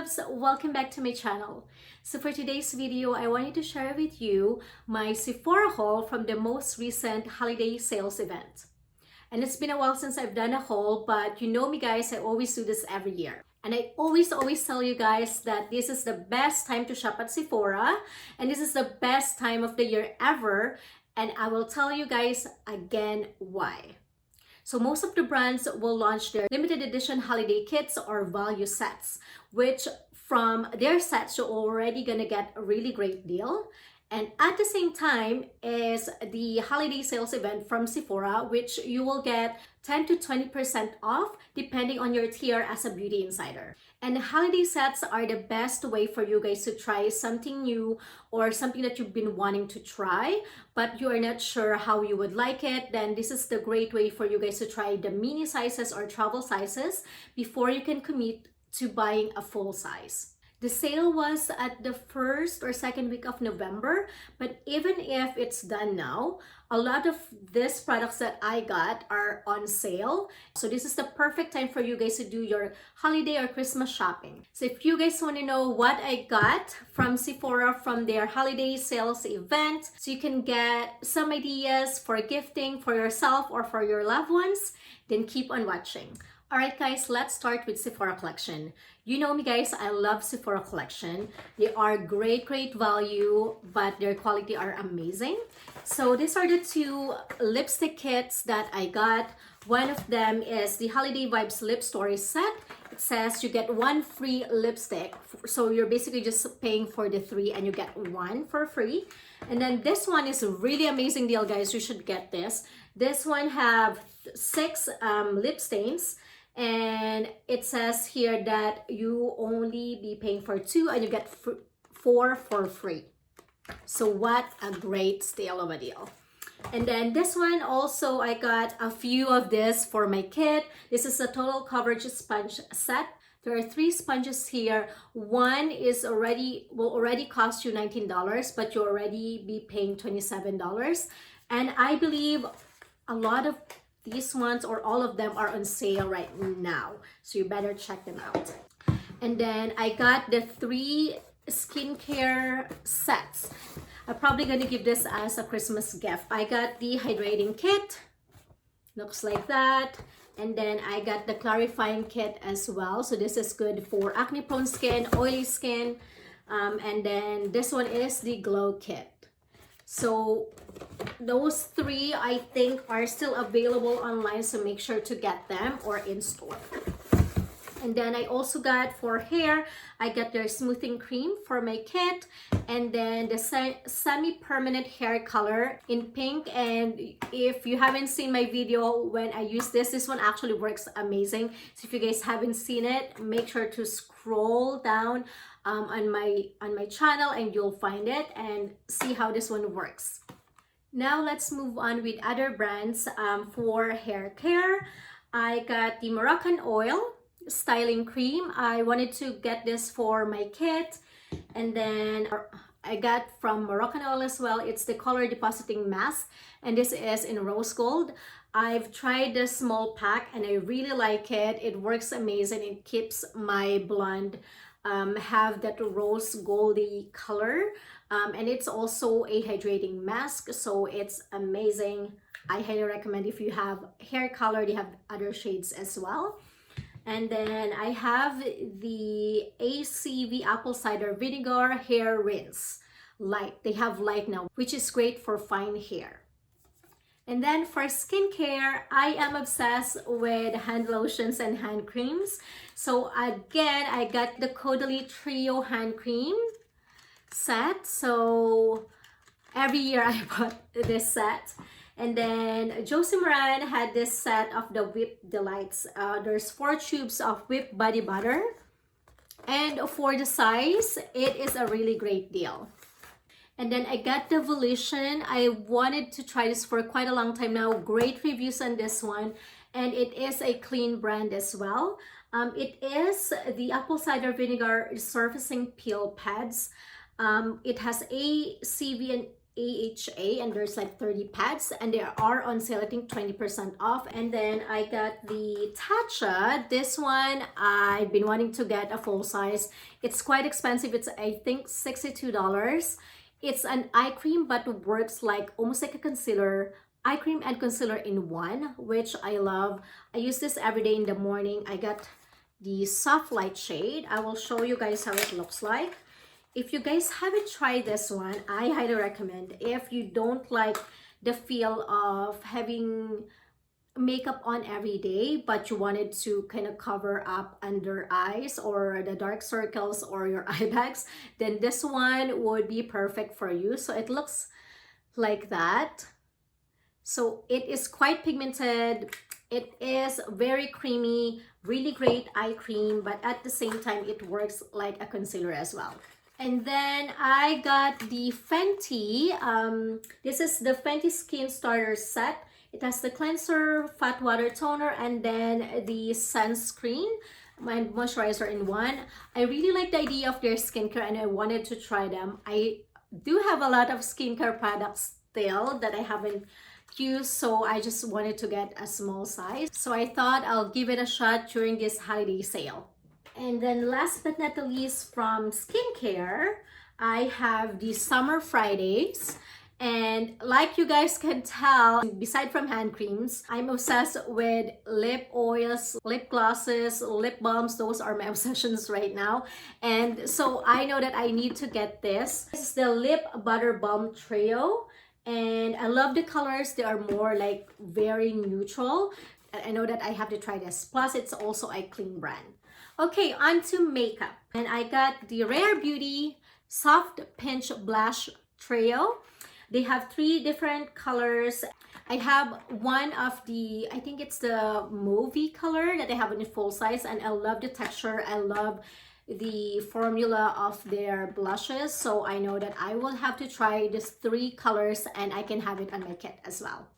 loves, welcome back to my channel. So for today's video, I wanted to share with you my Sephora haul from the most recent holiday sales event. And it's been a while since I've done a haul, but you know me guys, I always do this every year. And I always tell you guys that this is the best time to shop at Sephora, and this is the best time of the year ever, and I will tell you guys again why. So most of the brands will launch their limited edition holiday kits or value sets, which from their sets you're already gonna get a really great deal. And at the same time is the holiday sales event from Sephora, which you will get 10 to 20% off depending on your tier as a beauty insider. And the holiday sets are the best way for you guys to try something new or something that you've been wanting to try, but you are not sure how you would like it. Then this is the great way for you guys to try the mini sizes or travel sizes before you can commit to buying a full size. The sale was at the first or second week of November, but even if it's done now, a lot of these products that I got are on sale. So this is the perfect time for you guys to do your holiday or Christmas shopping. So if you guys want to know what I got from Sephora from their holiday sales event, so you can get some ideas for gifting for yourself or for your loved ones, then keep on watching. Alright guys, let's start with Sephora collection. You know me guys, I love Sephora collection. They are great value, but their quality are amazing. So these are the two lipstick kits that I got. One of them is the Holiday Vibes Lip Story set. It says you get one free lipstick. So you're basically just paying for the three and you get one for free. And then this one is a really amazing deal guys, you should get this. This one have 6 lip stains. And it says here that you only be paying for 2 and you get 4 for free. So what a great steal of a deal. And then this one also, I got a few of this for my kit. This is a total coverage sponge set. There are 3 sponges here. One is will already cost you $19, but you already be paying $27. And I believe a lot of these ones or all of them are on sale right now, so you better check them out. And then I got the 3 skincare sets. I'm probably gonna give this as a Christmas gift. I got the hydrating kit, looks like that, and then I got the clarifying kit as well. So this is good for acne prone skin, oily skin, and then this one is the glow kit. So those 3 I think are still available online, so make sure to get them or in store. And then I also got for hair, I got their smoothing cream for my kit, and then the semi-permanent hair color in pink. And if you haven't seen my video when I use this one actually works amazing. So if you guys haven't seen it, make sure to scroll down on my channel and you'll find it and see how this one works. Now let's move on with other brands. For hair care, I got the Moroccan Oil styling cream. I wanted to get this for my kit, and then I got from Moroccan Oil as well. It's the color depositing mask, and this is in rose gold. I've tried the small pack and I really like it. It works amazing. It keeps my blonde have that rose goldy color, and it's also a hydrating mask, so it's amazing. I highly recommend if you have hair color. They have other shades as well. And then I have the ACV apple cider vinegar hair rinse light. They have light now, which is great for fine hair. And then for skincare, I am obsessed with hand lotions and hand creams. So again, I got the Caudalie Trio hand cream set. So every year I bought this set. And then Josie Moran had this set of the Whip Delights. There's 4 tubes of whipped body butter. And for the size, it is a really great deal. And then I got the Volition. I wanted to try this for quite a long time now. Great reviews on this one. And it is a clean brand as well. It is the apple cider vinegar surfacing peel pads. It has ACV and AHA, and there's like 30 pads, and they are on sale, I think 20% off. And then I got the Tatcha. This one I've been wanting to get a full size. It's quite expensive. It's, I think, $62. It's an eye cream, but works like almost like a concealer, eye cream and concealer in one, which I love. I use this every day in the morning. I got the soft light shade. I will show you guys how it looks like. If you guys haven't tried this one, I highly recommend. If you don't like the feel of having makeup on every day, but you wanted to kind of cover up under eyes or the dark circles or your eye bags, then this one would be perfect for you. So it looks like that. So it is quite pigmented. It is very creamy, really great eye cream, but at the same time, it works like a concealer as well. And then I got the Fenty. This is the Fenty Skin Starter Set. It has the cleanser, fat water toner, and then the sunscreen, my moisturizer in one. I really like the idea of their skincare and I wanted to try them. I do have a lot of skincare products still that I haven't used, so I just wanted to get a small size. So I thought I'll give it a shot during this holiday sale. And then last but not the least, from skincare, I have the Summer Fridays. And like you guys can tell, beside from hand creams, I'm obsessed with lip oils, lip glosses, lip balms. Those are my obsessions right now. And so I know that I need to get this. This is the Lip Butter Balm Trio. And I love the colors. They are more like very neutral. I know that I have to try this. Plus, it's also a clean brand. Okay, on to makeup. And I got the Rare Beauty Soft Pinch Blush Trio. They have 3 different colors. I have one of the, I think it's the mauvey color that they have in full size, and I love the texture. I love the formula of their blushes. So I know that I will have to try these 3 colors and I can have it on my kit as well.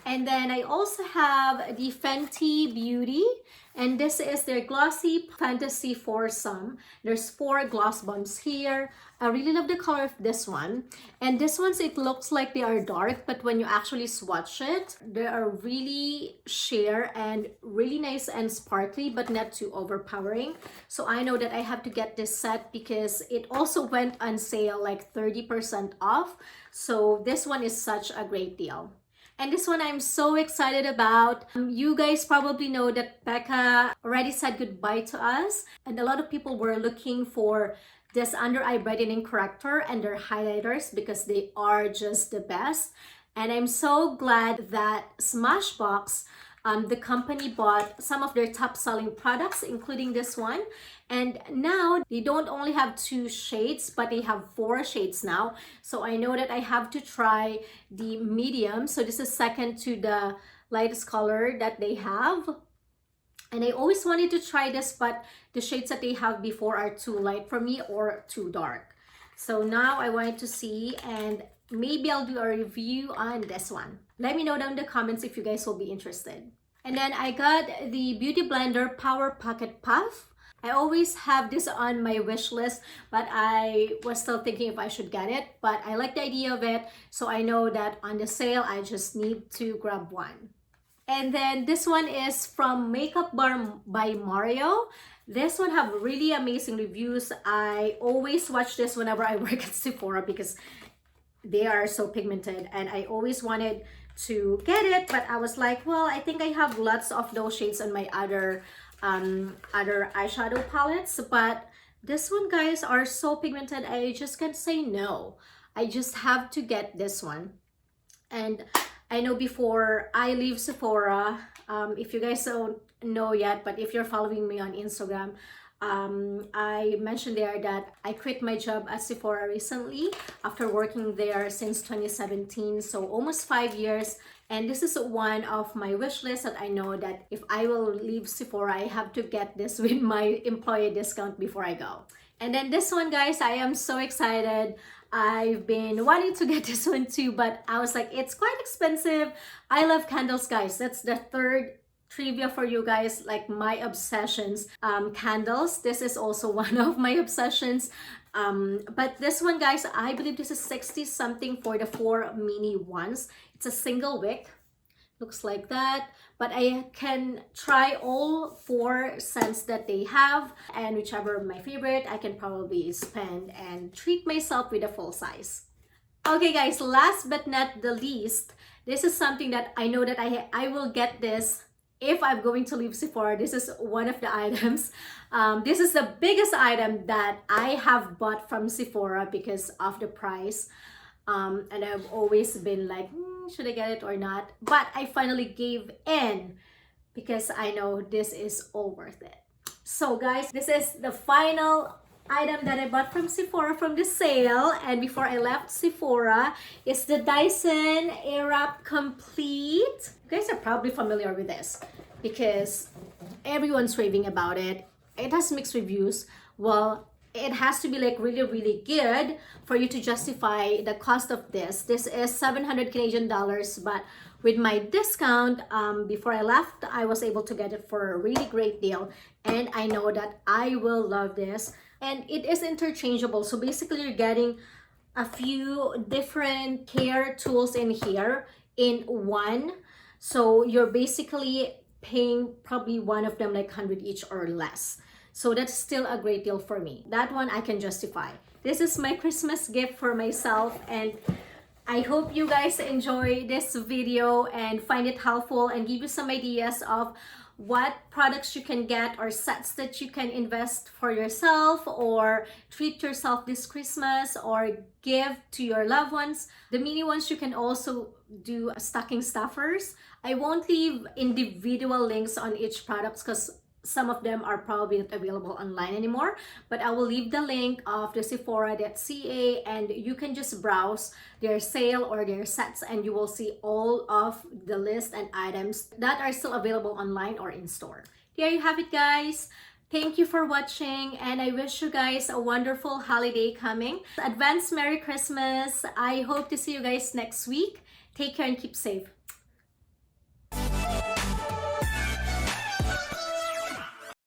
And then I also have the Fenty Beauty, and this is their Glossy Fantasy Foursome. There's 4 gloss bombs here. I really love the color of this one. And this one's, it looks like they are dark, but when you actually swatch it, they are really sheer and really nice and sparkly, but not too overpowering. So I know that I have to get this set because it also went on sale like 30% off. So this one is such a great deal. And this one I'm so excited about. You guys probably know that Becca already said goodbye to us. And a lot of people were looking for this under eye brightening corrector and their highlighters because they are just the best. And I'm so glad that Smashbox, the company, bought some of their top selling products, including this one. And now they don't only have 2 shades, but they have 4 shades now. So I know that I have to try the medium. So this is second to the lightest color that they have. And I always wanted to try this, but the shades that they have before are too light for me or too dark. So now I wanted to see, and maybe I'll do a review on this one. Let me know down in the comments if you guys will be interested. And then I got the Beauty Blender Power Pocket Puff. I always have this on my wish list, but I was still thinking if I should get it. But I like the idea of it, so I know that on the sale, I just need to grab one. And then this one is from Makeup Bar by Mario. This one have really amazing reviews. I always watch this whenever I work at Sephora because they are so pigmented, and I always wanted to get it, but I was like, well, I think I have lots of those shades on my other eyeshadow palettes, but this one, guys, are so pigmented. I just can't say no. I just have to get this one. And I know before I leave Sephora, if you guys don't know yet, but if you're following me on Instagram, I mentioned there that I quit my job at Sephora recently after working there since 2017, so almost 5 years. And this is one of my wish lists that I know that if I will leave Sephora, I have to get this with my employee discount before I go. And then this one, guys, I am so excited. I've been wanting to get this one too, but I was like, it's quite expensive. I love candles, guys. That's the 3rd trivia for you guys, like my obsessions. Candles, this is also one of my obsessions. But this one, guys, I believe this is 60 something for the 4 mini ones. It's a single wick, looks like that, but I can try all 4 scents that they have, and whichever my favorite I can probably spend and treat myself with a full size. Okay guys, last but not the least, this is something that I know that I will get this if I'm going to leave Sephora. This is one of the items. This is the biggest item that I have bought from Sephora because of the price. And I've always been like, should I get it or not? But I finally gave in because I know this is all worth it. So guys, this is the final item that I bought from Sephora from the sale. And before I left Sephora, it's the Dyson Airwrap Complete. You guys are probably familiar with this because everyone's raving about it. It has mixed reviews. Well, it has to be like really good for you to justify the cost of this. This is 700 Canadian dollars, but with my discount, before I left, I was able to get it for a really great deal. And I know that I will love this. And it is interchangeable. So basically you're getting a few different care tools in here in one. So you're basically paying probably one of them like 100 each or less. So that's still a great deal for me. That one I can justify. This is my Christmas gift for myself, and I hope you guys enjoy this video and find it helpful and give you some ideas of what products you can get or sets that you can invest for yourself or treat yourself this Christmas or give to your loved ones. The mini ones you can also do stocking stuffers. I won't leave individual links on each product because some of them are probably not available online anymore, but I will leave the link of the Sephora.ca and you can just browse their sale or their sets and you will see all of the list and items that are still available online or in store. There you have it, guys. Thank you for watching and I wish you guys a wonderful holiday coming. Advance Merry Christmas. I hope to see you guys next week. Take care and keep safe.